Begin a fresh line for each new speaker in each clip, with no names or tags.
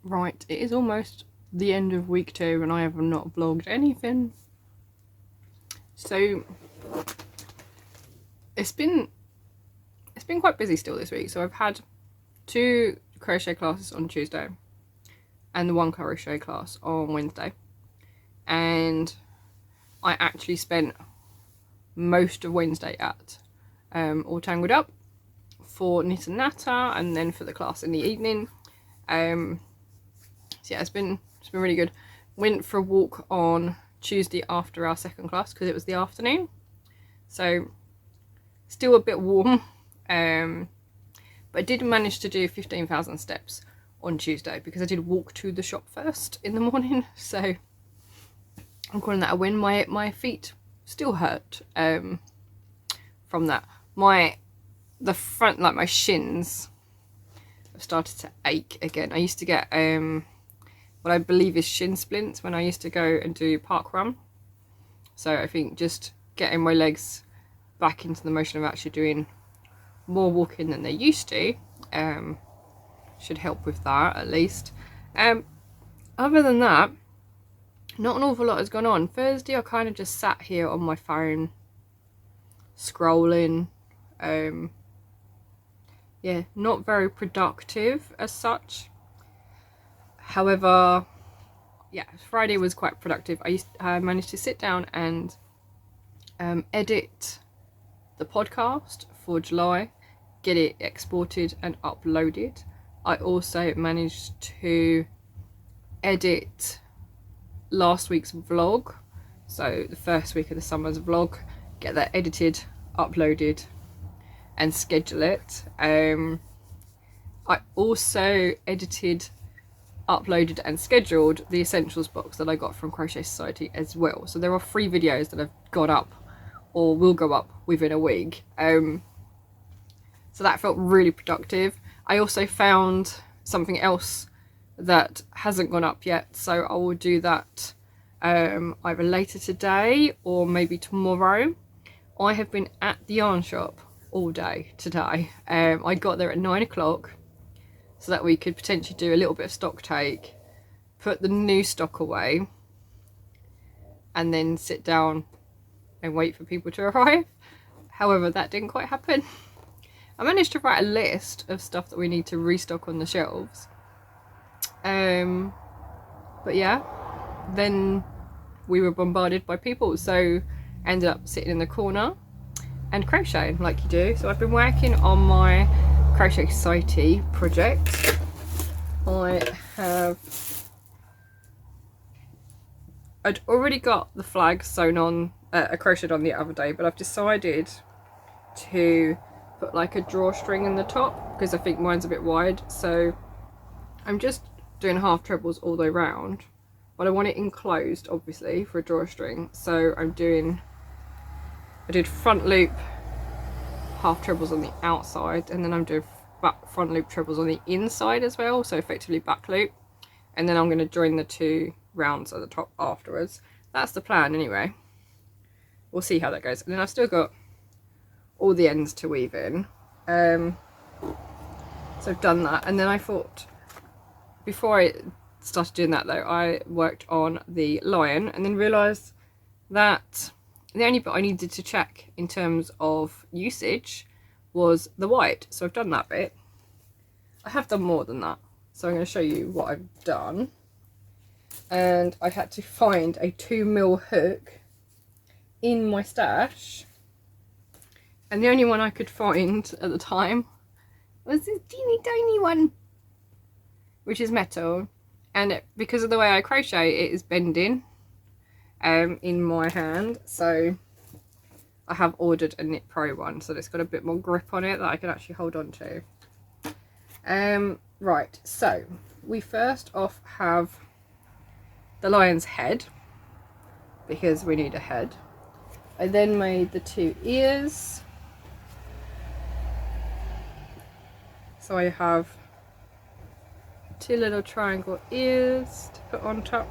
Right, it is almost the end of week 2 and I have not vlogged anything. So it's been quite busy still this week. So I've had 2 crochet classes on Tuesday and the 1 crochet class on Wednesday. And I actually spent most of Wednesday at All Tangled Up for knit and natter, and then for the class in the evening. So yeah, it's been really good. Went for a walk on Tuesday after our second class because it was the afternoon, so still a bit warm, but I did manage to do 15,000 steps on Tuesday because I did walk to the shop first in the morning, so I'm calling that a win. My feet still hurt from that. The front, like my shins, have started to ache again. I used to get what I believe is shin splints when I used to go and do park run. So I think just getting my legs back into the motion of actually doing more walking than they used to should help with that at least. Other than that, not an awful lot has gone on. Thursday I kind of just sat here on my phone scrolling. Yeah, not very productive as such. However, yeah, Friday was quite productive. I managed to sit down and edit the podcast for July, get it exported and uploaded. I also managed to edit last week's vlog, so the first week of the summer's vlog, get that edited, uploaded and schedule it. I also edited, uploaded and scheduled the essentials box that I got from Crochet Society as well. So there are 3 videos that have gone up or will go up within a week. So that felt really productive. I also found something else that hasn't gone up yet, so I will do that either later today or maybe tomorrow. I have been at the yarn shop all day today. I got there at 9 o'clock so that we could potentially do a little bit of stock take, put the new stock away, and then sit down and wait for people to arrive. However, that didn't quite happen. I managed to write a list of stuff that we need to restock on the shelves. But yeah, then we were bombarded by people, so ended up sitting in the corner and crocheting like you do. So I've been working on my Crochet Society project. I'd already got the flag sewn on, crocheted on the other day, but I've decided to put like a drawstring in the top because I think mine's a bit wide. So I'm just doing half trebles all the way round, but I want it enclosed obviously for a drawstring. So I did front loop half trebles on the outside, and then I'm doing front loop trebles on the inside as well, so effectively back loop, and then I'm going to join the 2 rounds at the top afterwards. That's the plan anyway. We'll see how that goes. And then I've still got all the ends to weave in, so I've done that. And then I thought, before I started doing that though, I worked on the lion and then realised that the only bit I needed to check in terms of usage was the white. So I've done that bit. I have done more than that, so I'm going to show you what I've done. And I had to find a 2mm hook in my stash, and the only one I could find at the time was this teeny tiny one, which is metal, and because of the way I crochet, it is bending in my hand. So I have ordered a Knit Pro one, so it's got a bit more grip on it that I can actually hold on to. Right, so we first off have the lion's head, because we need a head. I then made the 2 ears. So I have 2 little triangle ears to put on top,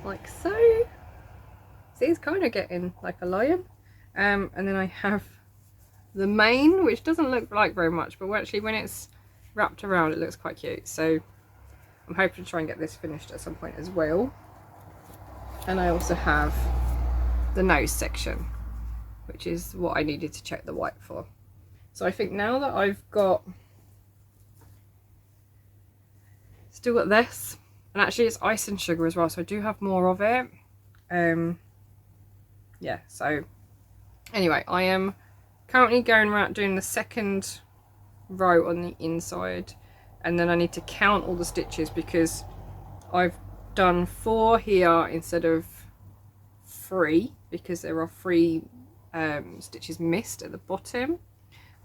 like so. See, it's kind of getting like a lion. And then I have the mane, which doesn't look like very much, but actually when it's wrapped around it looks quite cute. So I'm hoping to try and get this finished at some point as well. And I also have the nose section, which is what I needed to check the white for. So I think now that I've still got this, and actually it's ice and sugar as well, so I do have more of it. Yeah, so anyway, I am currently going around doing the second row on the inside, and then I need to count all the stitches because I've done 4 here instead of 3 because there are 3 stitches missed at the bottom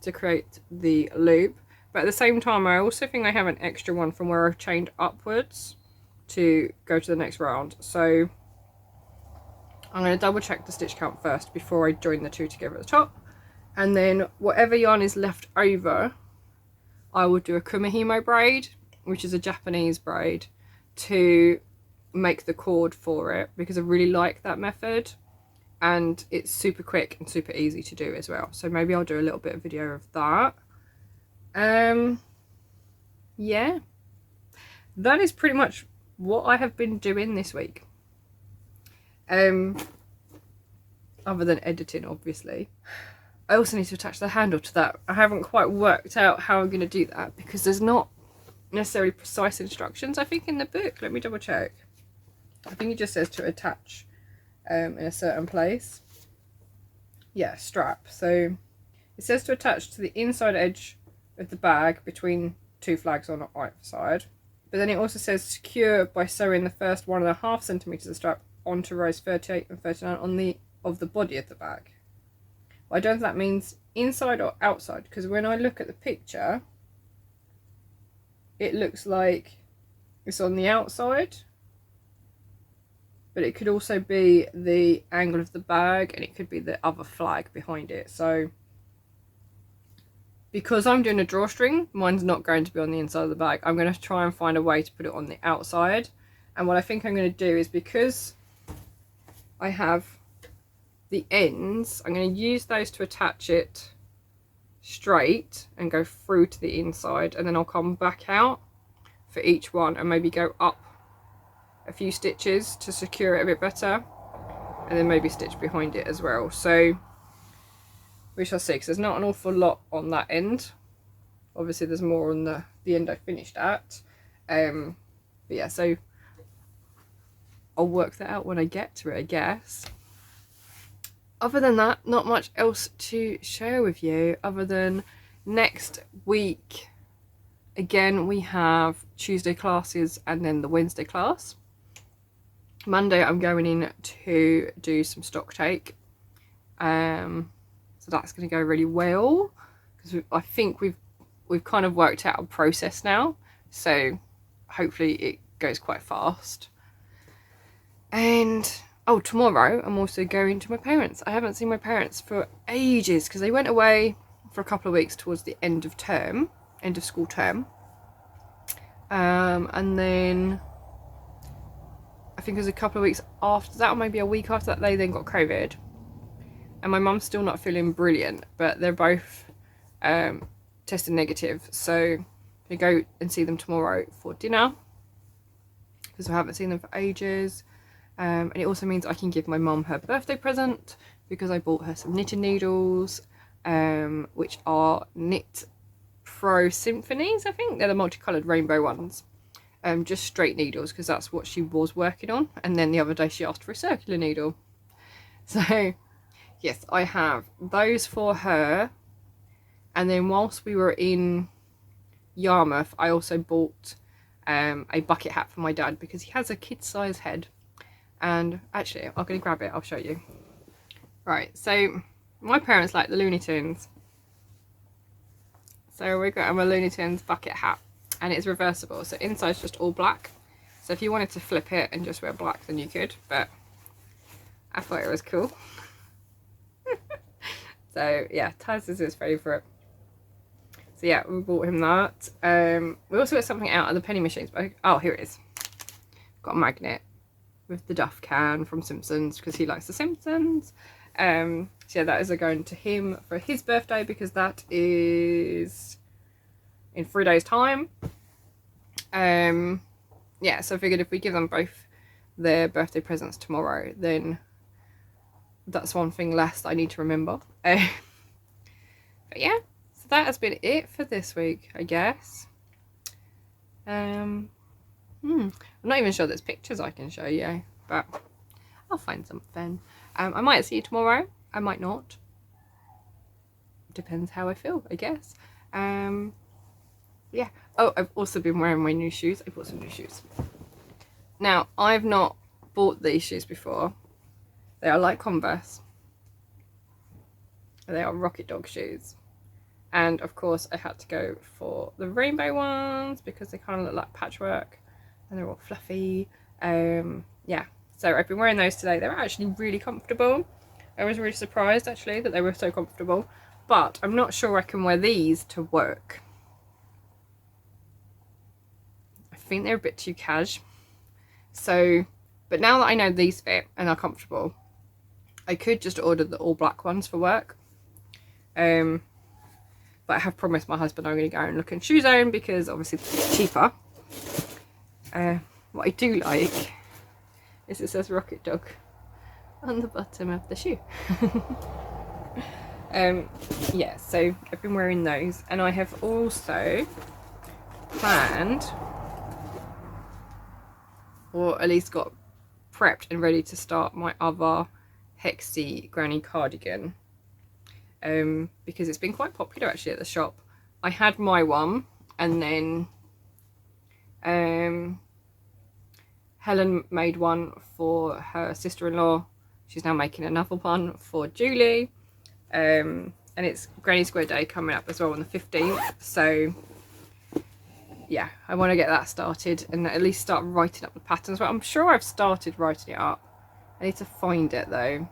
to create the loop. But at the same time, I also think I have an extra one from where I've chained upwards to go to the next round. So I'm going to double check the stitch count first before I join the 2 together at the top. And then whatever yarn is left over, I will do a kumihimo braid, which is a Japanese braid, to make the cord for it, because I really like that method. And it's super quick and super easy to do as well. So maybe I'll do a little bit of video of that. Yeah, that is pretty much what I have been doing this week. Other than editing, obviously. I also need to attach the handle to that. I haven't quite worked out how I'm going to do that because there's not necessarily precise instructions, I think, in the book. Let me double check. I think it just says to attach in a certain place. Yeah, strap. So it says to attach to the inside edge of the bag between 2 flags on either side. But then it also says secure by sewing the first 1.5 centimeters of strap onto rows 38 and 39 of the body of the bag. Well, I don't know if that means inside or outside, because when I look at the picture, it looks like it's on the outside, but it could also be the angle of the bag, and it could be the other flag behind it. So because I'm doing a drawstring, mine's not going to be on the inside of the bag. I'm going to try and find a way to put it on the outside. And what I think I'm going to do is, because I have the ends, I'm going to use those to attach it straight and go through to the inside, and then I'll come back out for each one and maybe go up a few stitches to secure it a bit better, and then maybe stitch behind it as well. So we shall see, because there's not an awful lot on that end. Obviously there's more on the end I finished at, but yeah, so I'll work that out when I get to it, I guess. Other than that, not much else to share with you, other than next week again we have Tuesday classes and then the Wednesday class. Monday I'm going in to do some stock take, so that's going to go really well, because I think we've kind of worked out a process now, so hopefully it goes quite fast. And oh, tomorrow I'm also going to my parents. I haven't seen my parents for ages because they went away for a couple of weeks towards the end of school term, and then I think it was a couple of weeks after that, or maybe a week after that, they then got COVID. And my mum's still not feeling brilliant, but they're both tested negative. So I go and see them tomorrow for dinner, because I haven't seen them for ages. And it also means I can give my mum her birthday present, because I bought her some knitting needles, which are Knit Pro Symphonies, I think. They're the multicoloured rainbow ones. Just straight needles, because that's what she was working on. And then the other day she asked for a circular needle. So yes, I have those for her. And then whilst we were in Yarmouth, I also bought a bucket hat for my dad, because he has a kid-size head. And actually, I'm going to grab it, I'll show you. Right, so my parents like the Looney Tunes. So we've got a Looney Tunes bucket hat, and it's reversible. So inside's just all black. So if you wanted to flip it and just wear black, then you could, but I thought it was cool. So yeah, Taz is his favourite. So yeah, we bought him that. We also got something out of the penny machines. But oh, here it is. Got a magnet with the Duff can from Simpsons, because he likes the Simpsons. So yeah, that is going to him for his birthday, because that is in 3 days time. yeah, so I figured if we give them both their birthday presents tomorrow, then that's one thing less that I need to remember. But yeah, so that has been it for this week, I guess. I'm not even sure there's pictures I can show you, but I'll find something. I might see you tomorrow, I might not. Depends how I feel, I guess. Yeah. Oh, I've also been wearing my new shoes. I bought some new shoes. Now, I've not bought these shoes before. They are like Converse. They are Rocket Dog shoes. And of course I had to go for the rainbow ones because they kind of look like patchwork and they're all fluffy. Yeah, so I've been wearing those today. They're actually really comfortable. I was really surprised actually that they were so comfortable, but I'm not sure I can wear these to work. I think they're a bit too cash. So, but now that I know these fit and are comfortable, I could just order the all black ones for work. But I have promised my husband I'm going to go and look in Shoe Zone because obviously it's cheaper. What I do like is it says Rocket Dog on the bottom of the shoe. Yeah, so I've been wearing those, and I have also planned, or at least got prepped and ready to start my other Hexy granny cardigan. Because it's been quite popular actually at the shop. I had my one, and then Helen made one for her sister-in-law. She's now making another one for Julie. And it's Granny Square Day coming up as well on the 15th. So yeah, I want to get that started and at least start writing up the patterns. Well, I'm sure I've started writing it up. I need to find it though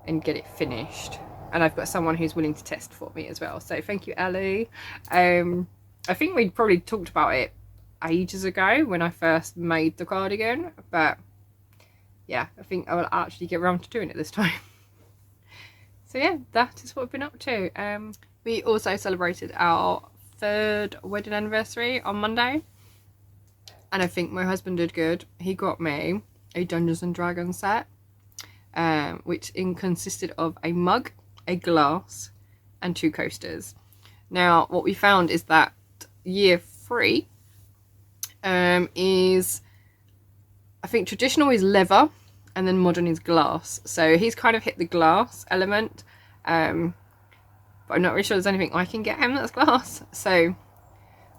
and get it finished. And I've got someone who's willing to test for me as well. So thank you, Ellie. I think we probably talked about it ages ago when I first made the cardigan. But yeah, I think I will actually get around to doing it this time. So yeah, that is what we've been up to. We also celebrated our 3rd wedding anniversary on Monday. And I think my husband did good. He got me a Dungeons and Dragons set. Which consisted of a mug, a glass and 2 coasters. Now what we found is that year 3 is, I think traditional is leather and then modern is glass, so he's kind of hit the glass element, but I'm not really sure there's anything I can get him that's glass, so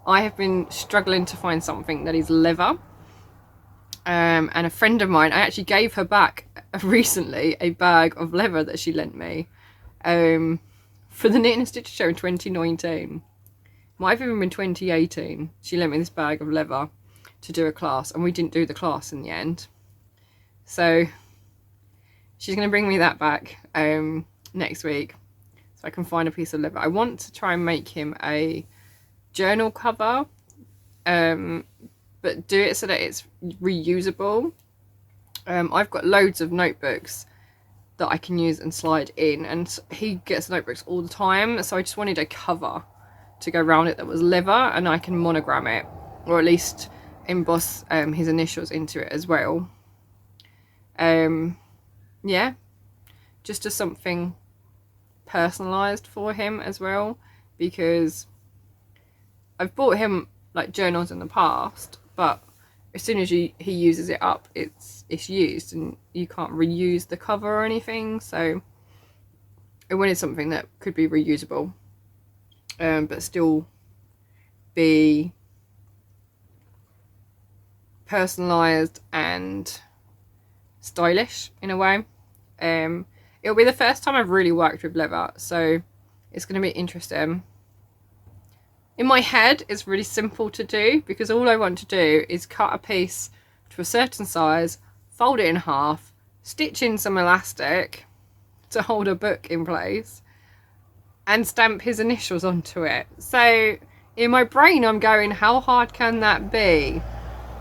I have been struggling to find something that is leather. And a friend of mine, I actually gave her back recently a bag of leather that she lent me for the Knit and Stitch show in 2019. Might have even been 2018. She lent me this bag of leather to do a class, and we didn't do the class in the end. So she's going to bring me that back next week so I can find a piece of leather. I want to try and make him a journal cover, but do it so that it's reusable. I've got loads of notebooks that I can use and slide in, and he gets notebooks all the time, so I just wanted a cover to go around it that was leather, and I can monogram it, or at least emboss his initials into it as well. Yeah, just as something personalised for him as well, because I've bought him like journals in the past, but as soon as he uses it up, it's used and you can't reuse the cover or anything. So I wanted something that could be reusable, but still be personalised and stylish in a way. It'll be the first time I've really worked with leather, so it's going to be interesting. In my head, it's really simple to do because all I want to do is cut a piece to a certain size, fold it in half, stitch in some elastic to hold a book in place, and stamp his initials onto it. So in my brain, I'm going, how hard can that be?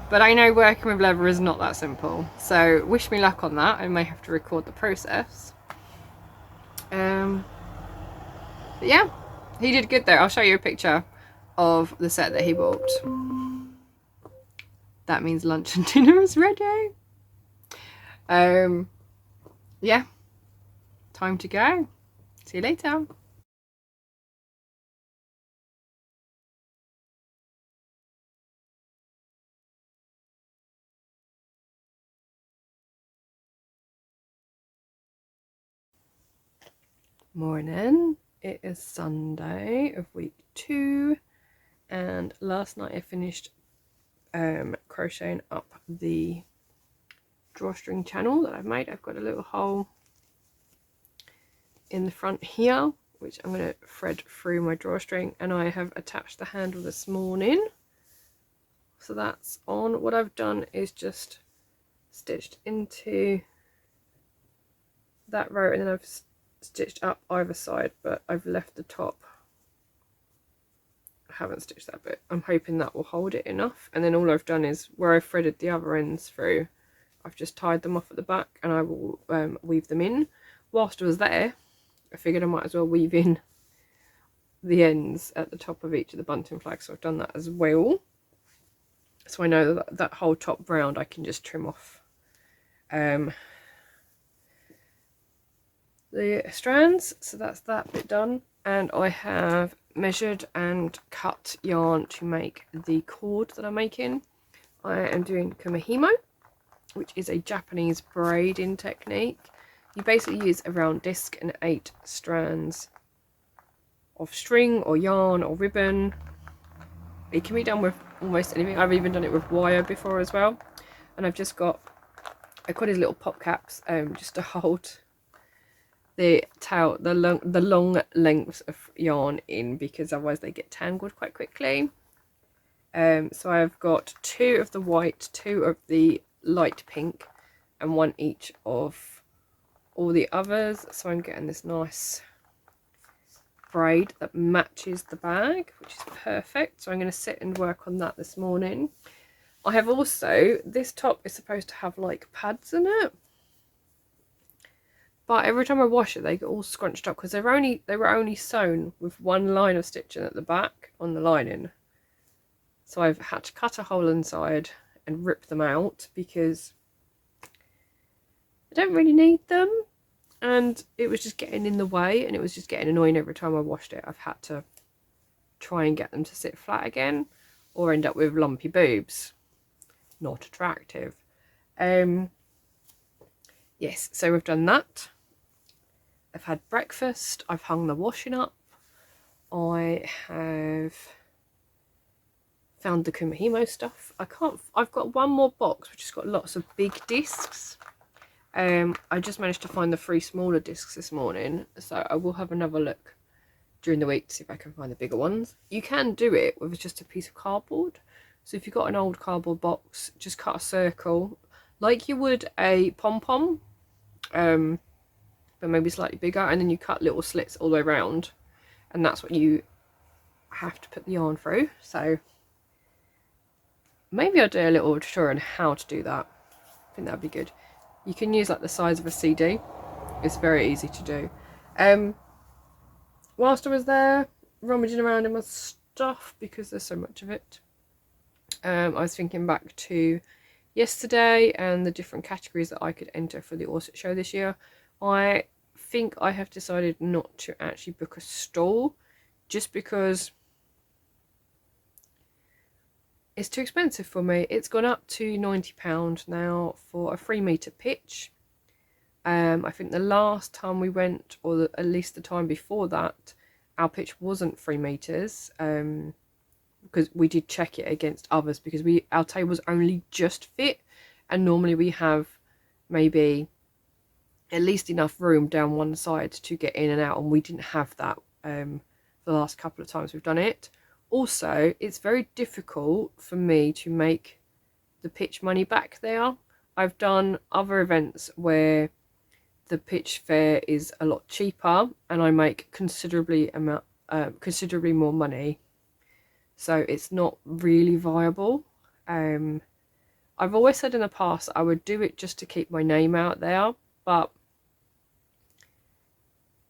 But I know working with leather is not that simple. So wish me luck on that. I may have to record the process. But yeah, he did good though. I'll show you a picture of the set that he bought. that means lunch and dinner is ready. Yeah, time to go. See you later. Morning. It is Sunday of week 2, and last night I finished crocheting up the drawstring channel that I've made. I've got a little hole in the front here, which I'm going to thread through my drawstring, and I have attached the handle this morning, so that's on. What I've done is just stitched into that row, and then I've stitched up either side, but I've left the top. I haven't stitched that bit. I'm hoping that will hold it enough, and then all I've done is where I've threaded the other ends through, I've just tied them off at the back, and I will weave them in. Whilst I was there, I figured I might as well weave in the ends at the top of each of the bunting flags, so I've done that as well. So I know that that whole top round I can just trim off the strands, so that's that bit done. And I have measured and cut yarn to make the cord that I'm making. I am doing kumihimo, which is a Japanese braiding technique. You basically use a round disc and 8 strands of string or yarn or ribbon. It can be done with almost anything. I've even done it with wire before as well. And I've just got, I got these little pop caps just to hold the tail, the long lengths of yarn in, because otherwise they get tangled quite quickly. So I've got 2 of the white, 2 of the light pink, and 1 each of all the others. So I'm getting this nice braid that matches the bag, which is perfect. So I'm going to sit and work on that this morning. I have also, this top is supposed to have like pads in it, but every time I wash it they get all scrunched up because they were only sewn with 1 line of stitching at the back on the lining. So I've had to cut a hole inside and rip them out because I don't really need them, and it was just getting in the way, and it was just getting annoying every time I washed it. I've had to try and get them to sit flat again or end up with lumpy boobs. Not attractive. Yes, so we've done that. I've had breakfast, I've hung the washing up, I have found the kumihimo stuff. I've got 1 more box which has got lots of big discs. I just managed to find the 3 smaller discs this morning, so I will have another look during the week to see if I can find the bigger ones. You can do it with just a piece of cardboard. So if you've got an old cardboard box, just cut a circle like you would a pom-pom, but maybe slightly bigger, and then you cut little slits all the way around, and that's what you have to put the yarn through. So maybe I'll do a little tutorial on how to do that. I think that'd be good. You can use like the size of a CD. It's very easy to do. Whilst I was there rummaging around in my stuff, because there's so much of it, I was thinking back to yesterday and the different categories that I could enter for the Awesoit show this year. I think I have decided not to actually book a stall, just because it's too expensive for me. It's gone up to £90 now for a 3-metre pitch. I think the last time we went, or at least the time before that, our pitch wasn't 3 metres, because we did check it against others, because our tables only just fit, and normally we have maybe at least enough room down one side to get in and out, and we didn't have that the last couple of times we've done it. Also, it's very difficult for me to make the pitch money back there. I've done other events where the pitch fare is a lot cheaper and I make considerably more money, so it's not really viable. I've always said in the past I would do it just to keep my name out there, but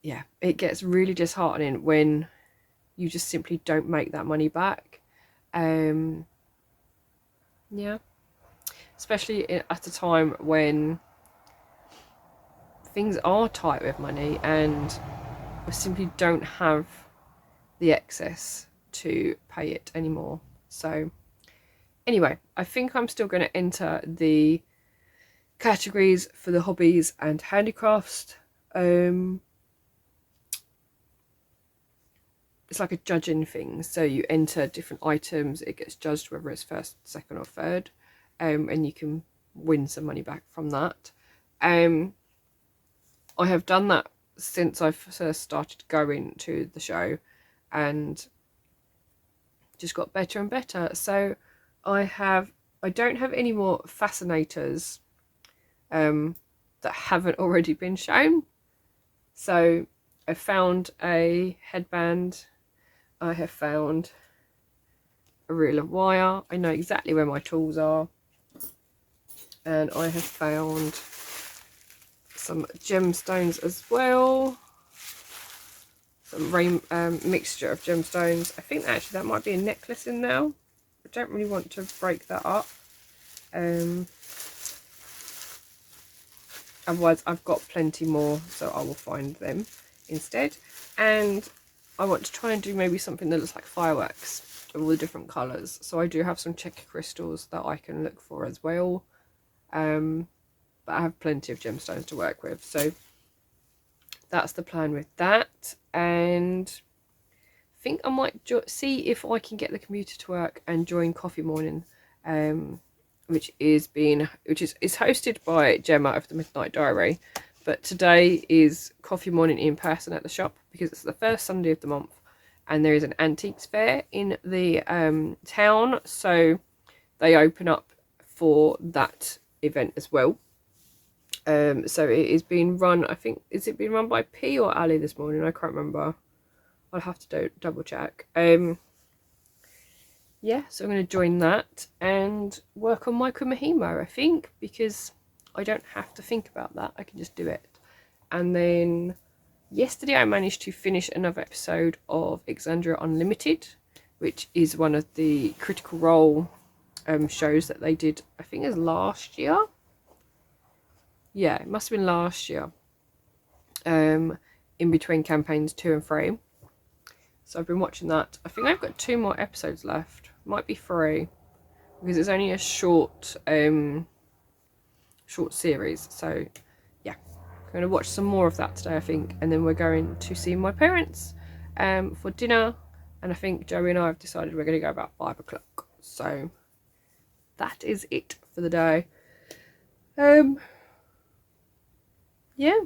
yeah, it gets really disheartening when you just simply don't make that money back. Yeah, especially at a time when things are tight with money and I simply don't have the excess to pay it anymore. So anyway, I think I'm still going to enter the categories for the hobbies and handicrafts. It's like a judging thing, so you enter different items, it gets judged whether it's first, second or third, and you can win some money back from that. I have done that since I first started going to the show and just got better and better. So I don't have any more fascinators that haven't already been shown. So I found a headband, I have found a reel of wire, I know exactly where my tools are, and I have found some gemstones as well, some mixture of gemstones. I think actually that might be a necklace in now. I don't really want to break that up. Otherwise I've got plenty more, so I will find them instead. And I want to try and do maybe something that looks like fireworks of all the different colours. So I do have some checker crystals that I can look for as well. But I have plenty of gemstones to work with, so that's the plan with that. And I think I might see if I can get the computer to work and join Coffee Morning, which is hosted by Gemma of the Midnight Diary, but today is Coffee Morning in person at the shop because it's the first Sunday of the month and there is an antiques fair in the town, so they open up for that event as well. So it is being run, I think, is it being run by P or Ali this morning? I can't remember. I'll have to double check. Yeah, so I'm going to join that and work on my kumihimo, I think, because I don't have to think about that. I can just do it. And then yesterday I managed to finish another episode of Exandria Unlimited, which is one of the Critical Role shows that they did, I think it was last year. Yeah, it must have been last year. In between campaigns 2 and 3. So I've been watching that. I think I've got 2 more episodes left. Might be 3. Because it's only a short series. So yeah. I'm going to watch some more of that today, I think. And then we're going to see my parents for dinner. And I think Joey and I have decided we're going to go about 5 o'clock. So that is it for the day. Yeah,